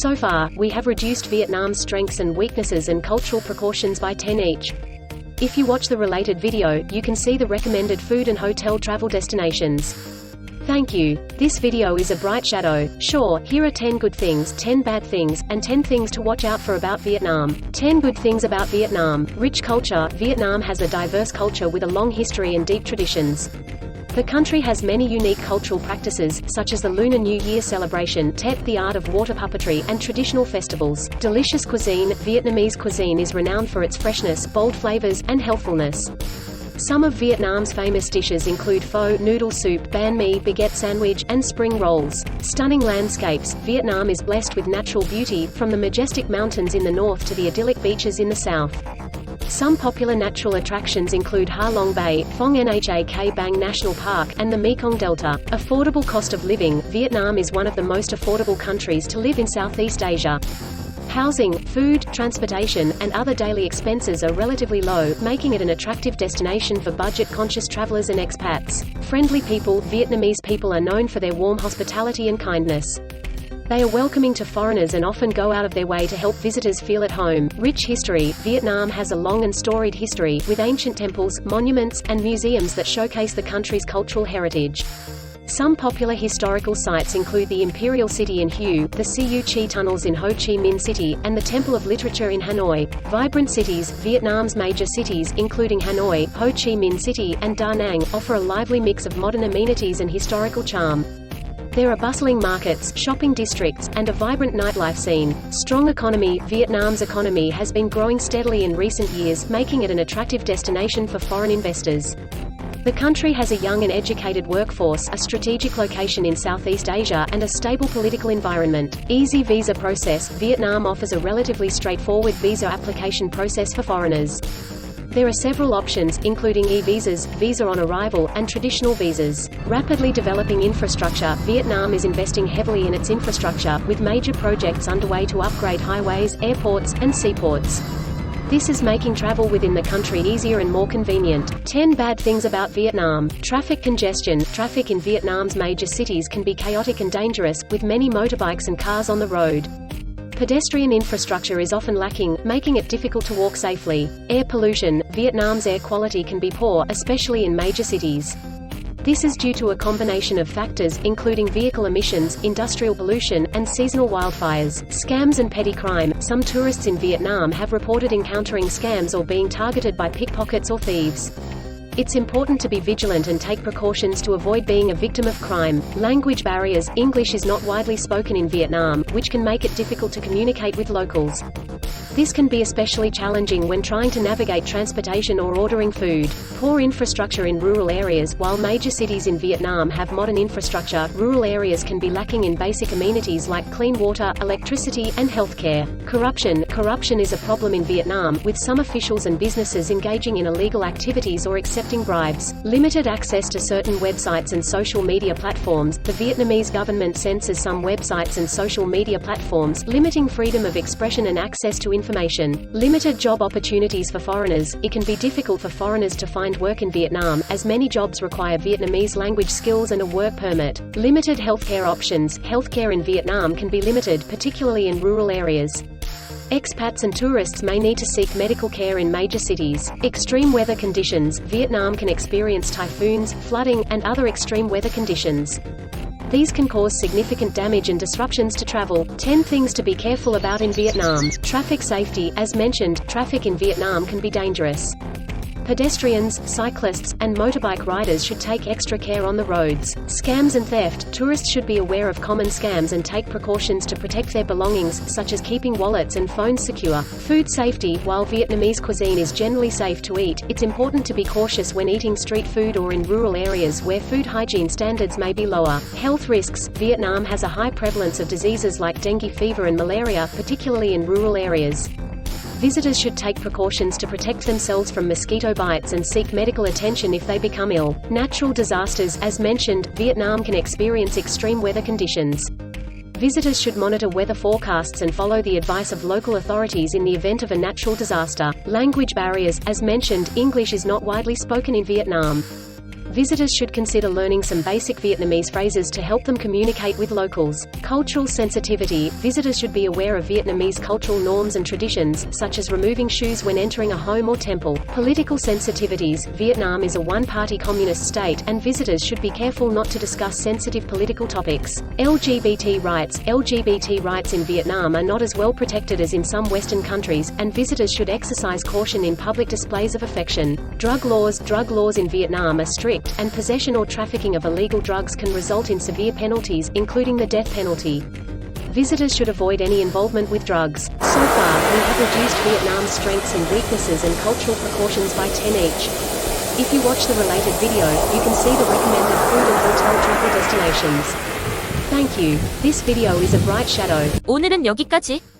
So far, we have reduced Vietnam's strengths and weaknesses and cultural precautions by 10 each. If you watch the related video, you can see the recommended food and hotel travel destinations. Thank you. This video is a bright shadow. Sure, here are 10 good things, 10 bad things, and 10 things to watch out for about Vietnam. 10 good things about Vietnam. Rich culture. Vietnam has a diverse culture with a long history and deep traditions. The country has many unique cultural practices, such as the Lunar New Year celebration, Tet, the art of water puppetry, and traditional festivals. Delicious cuisine. Vietnamese cuisine is renowned for its freshness, bold flavors, and healthfulness. Some of Vietnam's famous dishes include pho, noodle soup, banh mi, baguette sandwich, and spring rolls. Stunning landscapes. Vietnam is blessed with natural beauty, from the majestic mountains in the north to the idyllic beaches in the south. Some popular natural attractions include Ha Long Bay, Phong Nha Ke Bang National Park, and the Mekong Delta. Affordable cost of living. Vietnam is one of the most affordable countries to live in Southeast Asia. Housing, food, transportation, and other daily expenses are relatively low, making it an attractive destination for budget-conscious travelers and expats. Friendly people. Vietnamese people are known for their warm hospitality and kindness. They are welcoming to foreigners and often go out of their way to help visitors feel at home. Rich history. Vietnam has a long and storied history, with ancient temples, monuments, and museums that showcase the country's cultural heritage. Some popular historical sites include the Imperial City in Hue, the Siu Chi tunnels in Ho Chi Minh City, and the Temple of Literature in Hanoi. Vibrant cities. Vietnam's major cities, including Hanoi, Ho Chi Minh City, and Da Nang, offer a lively mix of modern amenities and historical charm. There are bustling markets, shopping districts, and a vibrant nightlife scene. Strong economy. Vietnam's economy has been growing steadily in recent years, making it an attractive destination for foreign investors. The country has a young and educated workforce, a strategic location in Southeast Asia, and a stable political environment. Easy visa process. Vietnam offers a relatively straightforward visa application process for foreigners. There are several options, including e-visas, visa on arrival, and traditional visas. Rapidly developing infrastructure. Vietnam is investing heavily in its infrastructure, with major projects underway to upgrade highways, airports, and seaports. This is making travel within the country easier and more convenient. 10 bad things about Vietnam. Traffic congestion. Traffic in Vietnam's major cities can be chaotic and dangerous, with many motorbikes and cars on the road. Pedestrian infrastructure is often lacking, making it difficult to walk safely. Air pollution. Vietnam's air quality can be poor, especially in major cities. This is due to a combination of factors, including vehicle emissions, industrial pollution, and seasonal wildfires. Scams and petty crime. Some tourists in Vietnam have reported encountering scams or being targeted by pickpockets or thieves. It's important to be vigilant and take precautions to avoid being a victim of crime. Language barriers. English is not widely spoken in Vietnam, which can make it difficult to communicate with locals. This can be especially challenging when trying to navigate transportation or ordering food. Poor infrastructure in rural areas. While major cities in Vietnam have modern infrastructure, rural areas can be lacking in basic amenities like clean water, electricity, and healthcare. Corruption. Corruption is a problem in Vietnam, with some officials and businesses engaging in illegal activities or accepting bribes. Limited access to certain websites and social media platforms. The Vietnamese government censors some websites and social media platforms, limiting freedom of expression and access to information. Limited job opportunities for foreigners. It can be difficult for foreigners to find work in Vietnam, as many jobs require Vietnamese language skills and a work permit. Limited healthcare options. Healthcare in Vietnam can be limited, particularly in rural areas. Expats and tourists may need to seek medical care in major cities. Extreme weather conditions. Vietnam can experience typhoons, flooding, and other extreme weather conditions. These can cause significant damage and disruptions to travel. 10 things to be careful about in Vietnam. Traffic safety. As mentioned, traffic in Vietnam can be dangerous. Pedestrians, cyclists, and motorbike riders should take extra care on the roads. Scams and theft. Tourists should be aware of common scams and take precautions to protect their belongings, such as keeping wallets and phones secure. Food safety. While Vietnamese cuisine is generally safe to eat, it's important to be cautious when eating street food or in rural areas where food hygiene standards may be lower. Health risks. Vietnam has a high prevalence of diseases like dengue fever and malaria, particularly in rural areas. Visitors should take precautions to protect themselves from mosquito bites and seek medical attention if they become ill. Natural disasters. As mentioned, Vietnam can experience extreme weather conditions. Visitors should monitor weather forecasts and follow the advice of local authorities in the event of a natural disaster. Language barriers. As mentioned, English is not widely spoken in Vietnam. Visitors should consider learning some basic Vietnamese phrases to help them communicate with locals. Cultural sensitivity. Visitors should be aware of Vietnamese cultural norms and traditions, such as removing shoes when entering a home or temple. Political sensitivities. Vietnam is a one-party communist state, and visitors should be careful not to discuss sensitive political topics. LGBT rights. LGBT rights in Vietnam are not as well protected as in some Western countries, and visitors should exercise caution in public displays of affection. Drug laws. Drug laws in Vietnam are strict, and possession or trafficking of illegal drugs can result in severe penalties, including the death penalty. Visitors should avoid any involvement with drugs. So far, we have reduced Vietnam's strengths and weaknesses and cultural precautions by 10 each. If you watch the related video, you can see the recommended food and hotel travel destinations. Thank you. This video is a bright shadow. 오늘은 여기까지.